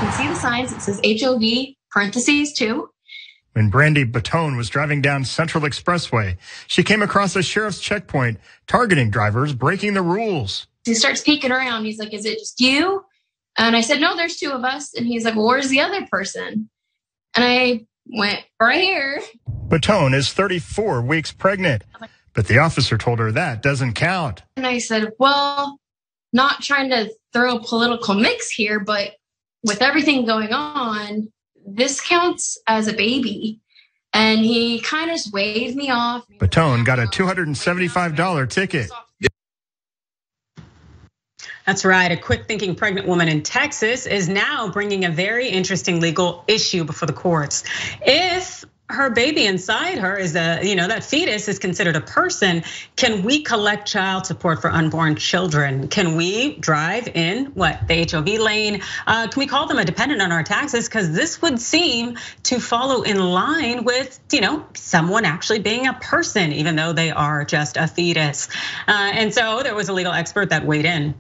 can see the signs. It says HOV parentheses 2. When Brandy Bottone was driving down Central Expressway, she came across a sheriff's checkpoint targeting drivers breaking the rules. He starts peeking around. He's like, "Is it just you?" And I said, "No, there's 2 of us." And he's like, "Well, where's the other person?" And I went, "Right here." Bottone is 34 weeks pregnant, but the officer told her that doesn't count. And I said, "Well, not trying to throw a political mix here, but with everything going on, this counts as a baby." And he kind of just waved me off. Bottone got a $275 ticket. That's right. A quick-thinking pregnant woman in Texas is now bringing a very interesting legal issue before the courts. If her baby inside her is that fetus is considered a person, can we collect child support for unborn children? Can we drive in the HOV lane? Can we call them a dependent on our taxes? Because this would seem to follow in line with, someone actually being a person, even though they are just a fetus. And so there was a legal expert that weighed in.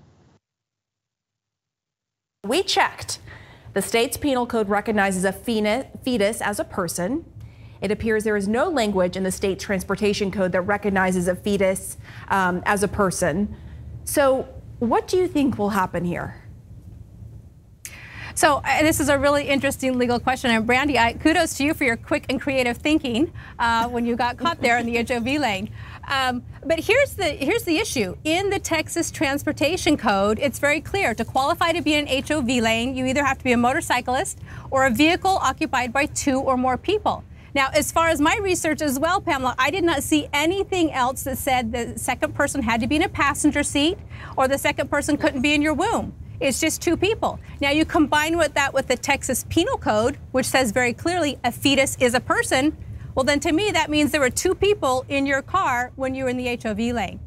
We checked. The state's penal code recognizes a fetus as a person. It appears there is no language in the state transportation code that recognizes a fetus as a person. So what do you think will happen here? So this is a really interesting legal question. And Brandy, kudos to you for your quick and creative thinking when you got caught there in the HOV lane. But here's the issue. In the Texas Transportation Code, it's very clear. To qualify to be in an HOV lane, you either have to be a motorcyclist or a vehicle occupied by 2 or more people. Now, as far as my research as well, Pamela, I did not see anything else that said the second person had to be in a passenger seat or the second person couldn't be in your womb. It's just 2 people. Now you combine that with the Texas Penal Code, which says very clearly a fetus is a person. Well, then to me, that means there were 2 people in your car when you were in the HOV lane.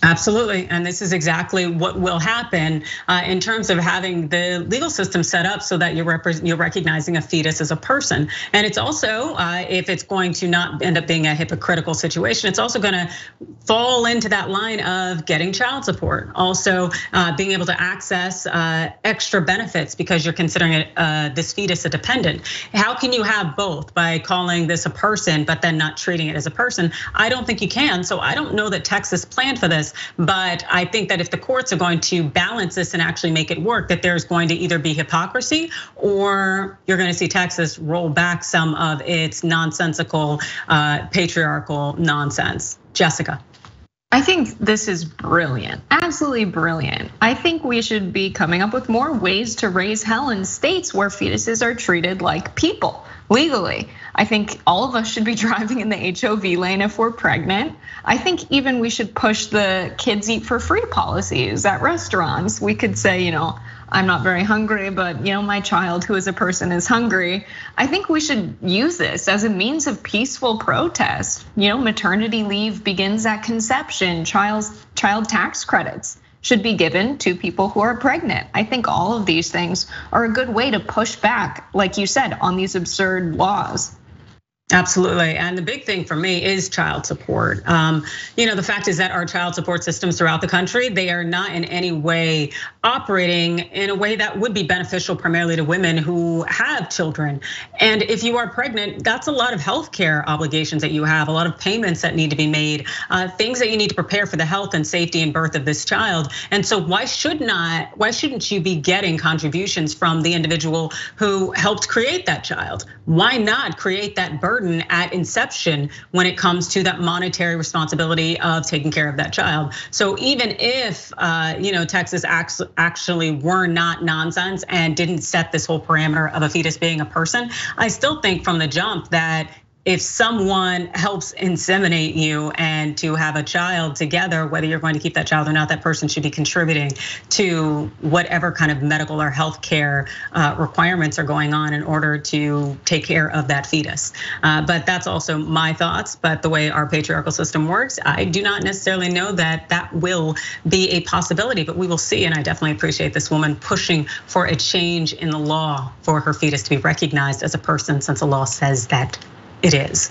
Absolutely, and this is exactly what will happen in terms of having the legal system set up so that you're recognizing a fetus as a person. And it's also, if it's going to not end up being a hypocritical situation, it's also gonna fall into that line of getting child support. Also, being able to access extra benefits because you're considering this fetus a dependent. How can you have both by calling this a person but then not treating it as a person? I don't think you can, so I don't know that Texas planned for this. But I think that if the courts are going to balance this and actually make it work, that there's going to either be hypocrisy or you're going to see Texas roll back some of its nonsensical, patriarchal nonsense. Jessica. I think this is brilliant, absolutely brilliant. I think we should be coming up with more ways to raise hell in states where fetuses are treated like people legally. I think all of us should be driving in the HOV lane if we're pregnant. I think even we should push the kids eat for free policies at restaurants. We could say, I'm not very hungry, but my child who is a person is hungry. I think we should use this as a means of peaceful protest. Maternity leave begins at conception. Child tax credits should be given to people who are pregnant. I think all of these things are a good way to push back, like you said, on these absurd laws. Absolutely, and the big thing for me is child support. The fact is that our child support systems throughout the country, they are not in any way operating in a way that would be beneficial primarily to women who have children. And if you are pregnant, that's a lot of healthcare obligations that you have, a lot of payments that need to be made, things that you need to prepare for the health and safety and birth of this child. And so why shouldn't you be getting contributions from the individual who helped create that child? Why not create that burden at inception when it comes to that monetary responsibility of taking care of that child? So even if Texas actually were not nonsense and didn't set this whole parameter of a fetus being a person, I still think from the jump that if someone helps inseminate you and to have a child together, whether you're going to keep that child or not, that person should be contributing to whatever kind of medical or healthcare requirements are going on in order to take care of that fetus. But that's also my thoughts. But the way our patriarchal system works, I do not necessarily know that that will be a possibility, but we will see. And I definitely appreciate this woman pushing for a change in the law for her fetus to be recognized as a person, since the law says that it is.